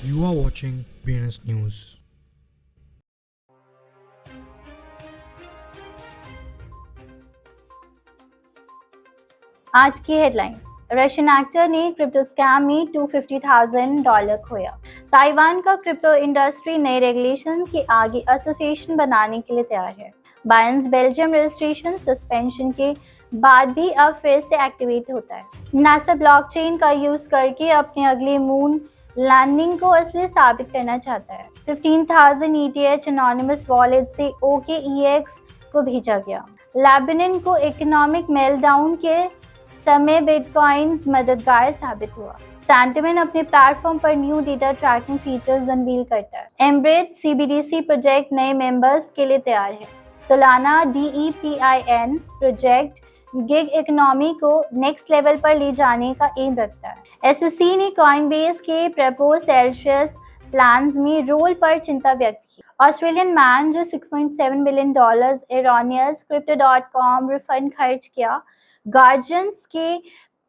You are watching BNS News. आज की headlines. Russian actor ने क्रिप्टो स्कैम में $250,000 खोया। ताइवान का क्रिप्टो इंडस्ट्री नए रेगुलेशन के आगे एसोसिएशन बनाने के लिए तैयार है। बाइनेंस बेल्जियम रजिस्ट्रेशन सस्पेंशन के बाद भी अब फिर से एक्टिवेट होता है। नासा ब्लॉकचेन का यूज करके अपने अगले मून लैंडिंग को असली साबित करना चाहता है। 15,000 ETH एनोनिमस वॉलेट से OKEX को भेजा गया। लेबनान को इकोनॉमिक मेल्टडाउन के समय बिटकॉइन मददगार साबित हुआ। सेंटिमेंट अपने प्लेटफॉर्म पर new data tracking features unveil करता है। एम्ब्रेड CBDC प्रोजेक्ट नए मेंबर्स के लिए तैयार है। Solana DEPIN project gig economy को नेक्स्ट लेवल पर ले जाने का एम रखता है। SEC ने कॉइनबेस के प्रपोज सेल्सियस प्लान्स में रोल पर चिंता व्यक्त की। ऑस्ट्रेलियन मैन जो $6.7 बिलियन एरोनियस Crypto.com रिफंड खर्च किया, गार्जियंस के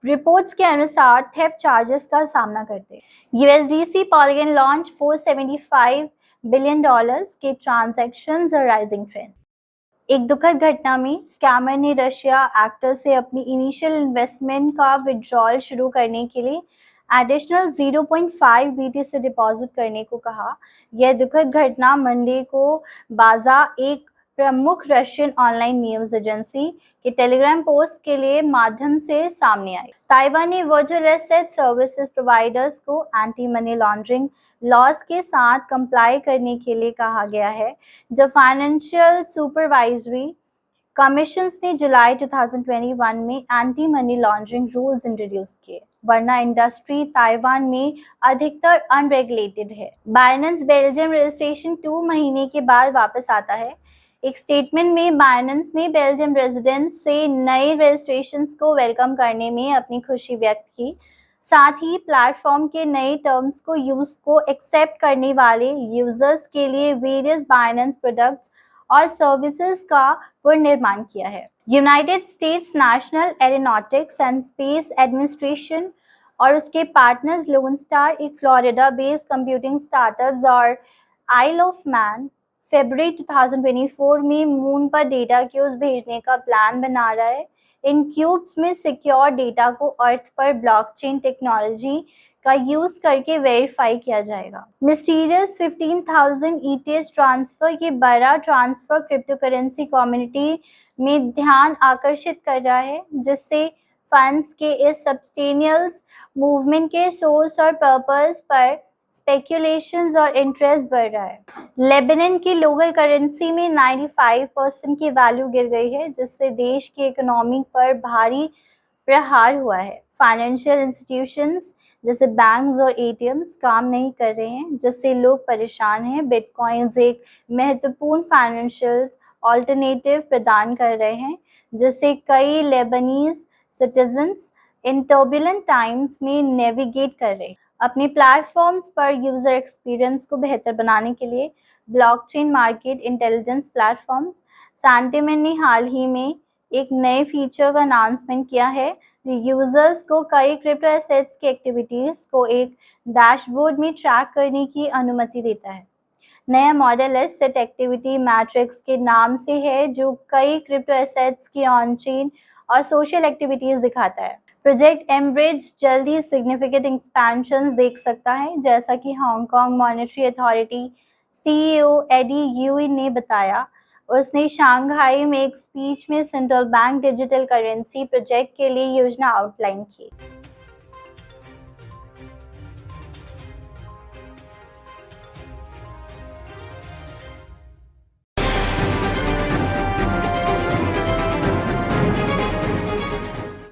रिपोर्ट्स के अनुसार थेफ्ट चार्जेस का सामना करते। USDC पॉलीगन लॉन्च $475 बिलियन के ट्रांजैक्शंस और राइजिंग ट्रेंड। एक दुखद घटना में स्कैमर ने रशिया एक्टर से अपनी इनिशियल इन्वेस्टमेंट का विड्रॉल शुरू करने के लिए एडिशनल 0.5 BT से डिपॉजिट करने को कहा। यह दुखद घटना मंडे को बाजा, एक प्रमुख रशियन ऑनलाइन न्यूज एजेंसी के टेलीग्राम पोस्ट के लिए माध्यम से सामने आई। ताइवान ने वर्चुअल एसेट सर्विसेज प्रोवाइडर्स को एंटी मनी लॉन्ड्रिंग लॉस के साथ कंप्लाई करने के लिए कहा गया है, जब फाइनेंशियल सुपरवाइजरी कमीशन ने जुलाई 2021 में anti money laundering rules introduce किए, वरना इंडस्ट्री ताइवान में अधिकतर अनरेगुलेटेड है। बाइनेंस बेल्जियम रजिस्ट्रेशन 2 महीने के बाद वापस आता है। एक स्टेटमेंट में बाइनेंस ने बेल्जियम रेजिडेंट्स से नए रजिस्ट्रेशंस को वेलकम करने में अपनी खुशी व्यक्त की। साथ ही प्लेटफॉर्म के नए टर्म्स को एक्सेप्ट करने वाले यूजर्स के लिए वेरियस बाइनेंस प्रोडक्ट्स और सर्विसेज का पुनर्निर्माण किया है। United states national aeronautics and space administration और उसके पार्टनर्स लोन स्टार, एक फ्लोरिडा बेस्ड कंप्यूटिंग स्टार्टअप्स और आइल ऑफ मैन फरवरी 2024 में मून पर डेटा क्यूब्स भेजने का प्लान बना रहा है। इन क्यूब्स में सिक्योर डेटा को अर्थ पर ब्लॉकचेन टेक्नोलॉजी का यूज करके वेरीफाई किया जाएगा। मिस्टीरियस 15,000 ETH ट्रांसफर के बड़ा ट्रांसफर क्रिप्टो करेंसी कम्युनिटी में ध्यान आकर्षित कर रहा है, जिससे फंड्स के इस सब्सटेनियल्स मूवमेंट के सोर्स और पर्पस पर स्पेक्यूलेशंस और इंटरेस्ट बढ़ रहा है। लेबनान की लोकल करेंसी में 95% की वैल्यू गिर गई है, जिससे देश की इकोनॉमी पर भारी प्रहार हुआ है। फाइनेंशियल इंस्टीट्यूशंस जैसे बैंक्स और ATMs काम नहीं कर रहे हैं, जिससे लोग परेशान हैं। बिटकॉइंस एक महत्वपूर्ण फाइनेंशियल ऑल्टरनेटिव प्रदान कर रहे हैं, जिससे कई Lebanese citizens in turbulent times में नेविगेट कर रहे हैं। अपने प्लेटफॉर्म्स पर यूजर एक्सपीरियंस को बेहतर बनाने के लिए blockchain market intelligence platforms sentiment ने हाल ही में एक नए फीचर का अनाउंसमेंट किया है, जो यूजर्स को कई क्रिप्टो एसेट्स की एक्टिविटीज को एक डैशबोर्ड में ट्रैक करने की अनुमति देता है। नया मॉडल एसेट एक्टिविटी मैट्रिक्स के नाम से है, जो कई क्रिप्टो एसेट्स की ऑन चेन और सोशल एक्टिविटीज दिखाता है। प्रोजेक्ट एम्ब्रिज जल्द ही सिग्निफिकेंट एक्सपेंशंस देख सकता है, जैसा कि Hong Kong monetary authority CEO AD Yui ने बताया। उसने शंघाई में एक स्पीच में central bank digital currency project के लिए योजना आउटलाइन की।